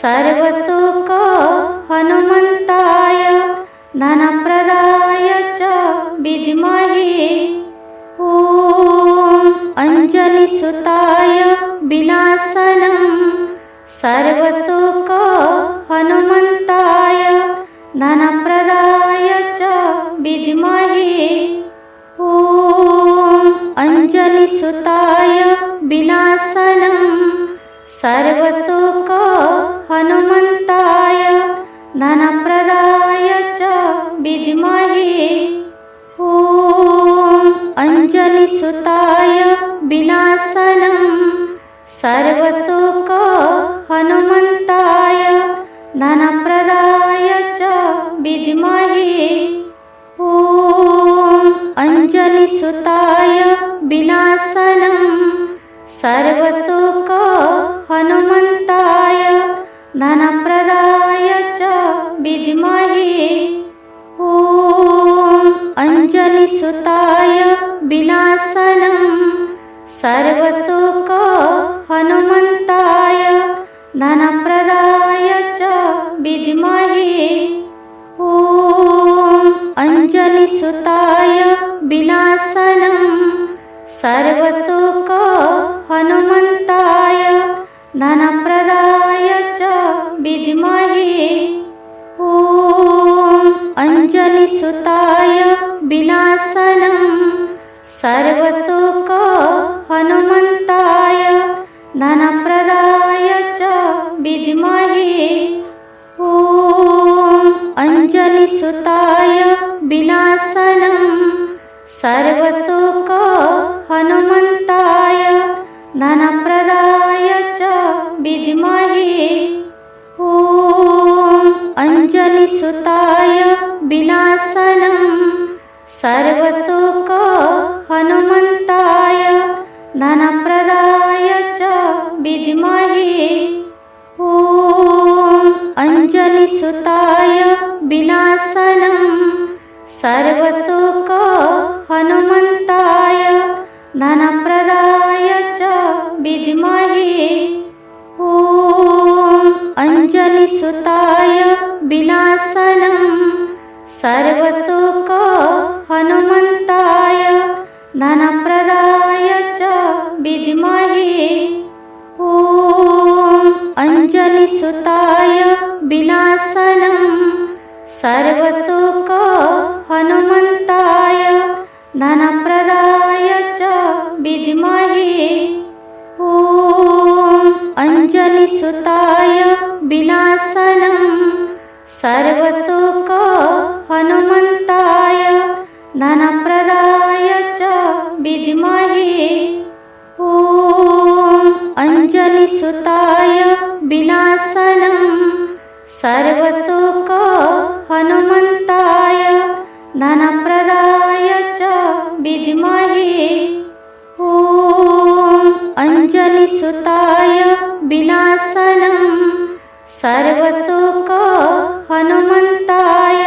सर्वसुख हनुमन्ताय धनप्रदाय च विद्महे ॐ अञ्जनीसुताय विनाशनं सर्वसुख हनुमन्ताय धनप्रदाय च विद्महे ॐ अञ्जनीसुताय विनाशनं सर्वसुख हनुमन्ताय धनप्रदाय च विद्महे ॐ अञ्जनीसुताय विनाशनं सर्वसुख हनुमन्ताय धनप्रदाय च विद्महे ॐ अञ्जनीसुताय विनाशनं सर्वसुख हनुमन्ताय धनप्रदाय च विद्महे ॐ अञ्जनीसुताय विनाशनं सर्वसुख हनुमन्ताय धनप्रदाय च विद्महे ॐ अञ्जनीसुताय विनाशनं सर्वसुख हनुमन्ताय धनप्रदाय च विद्महे ॐ अञ्जनीसुताय विनाशनं सर्वसुख हनुमन्ताय धनप्रदाय च विद्महे ॐ अञ्जनीसुताय विनाशनं सर्वसुख हनुमन्ताय धनप्रदाय च विद्महे ॐ अञ्जनीसुताय विनाशनं सर्वसुख हनुमन्ताय धनप्रदाय च विद्महे ॐ अञ्जनीसुताय विनाशनं सर्वसुख हनुमन्ताय धनप्रदाय च विद्महे ॐ अञ्जनीसुताय विनाशनं सर्वसुख हनुमन्ताय धनप्रदाय च विद्महे ॐ अञ्जनीसुताय विनाशनं सर्वसुख हनुमन्ताय धनप्रदाय च विद्महे ॐ अञ्जनीसुताय विनाशनं सर्वसुख हनुमन्ताय धनप्रदाय च विद्महे ॐ अञ्जनीसुताय विनाशनं सर्वसुख हनुमन्ताय धनप्रदाय च विद्महे ॐ अञ्जनीसुताय विनाशनं सर्वसुख हनुमन्ताय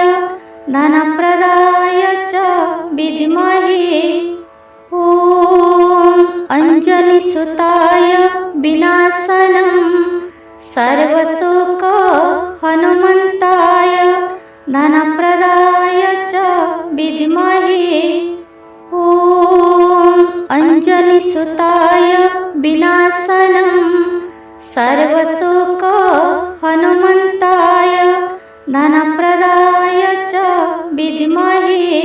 धनप्रदाय च विद्महे ॐ अञ्जनीसुताय विनाशनं सर्वसुख हनुमन्ताय धनप्रदाय च विद्महे ॐ अञ्जनीसुताय विनाशनं सर्वसुख हनुमन्ताय धनप्रदाय च विद्महे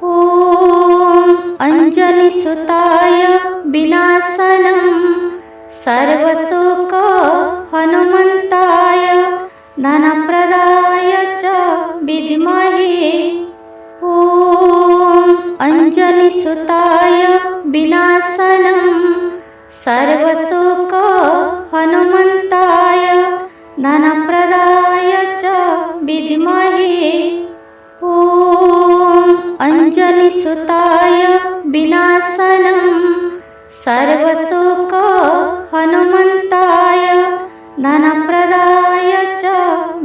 ॐ अञ्जनीसुताय विनाशनं सर्वसुख हनुमन्ताय धनप्रदाय च विद्महे ॐ अञ्जनीसुताय विनाशनं सर्वसुख हनुमन्ताय धनप्रदाय च विद्महे ॐ अञ्जनीसुताय विनाशनं सर्वसुख हनुमन्ताय धनप्रदाय च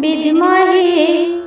विद्महे।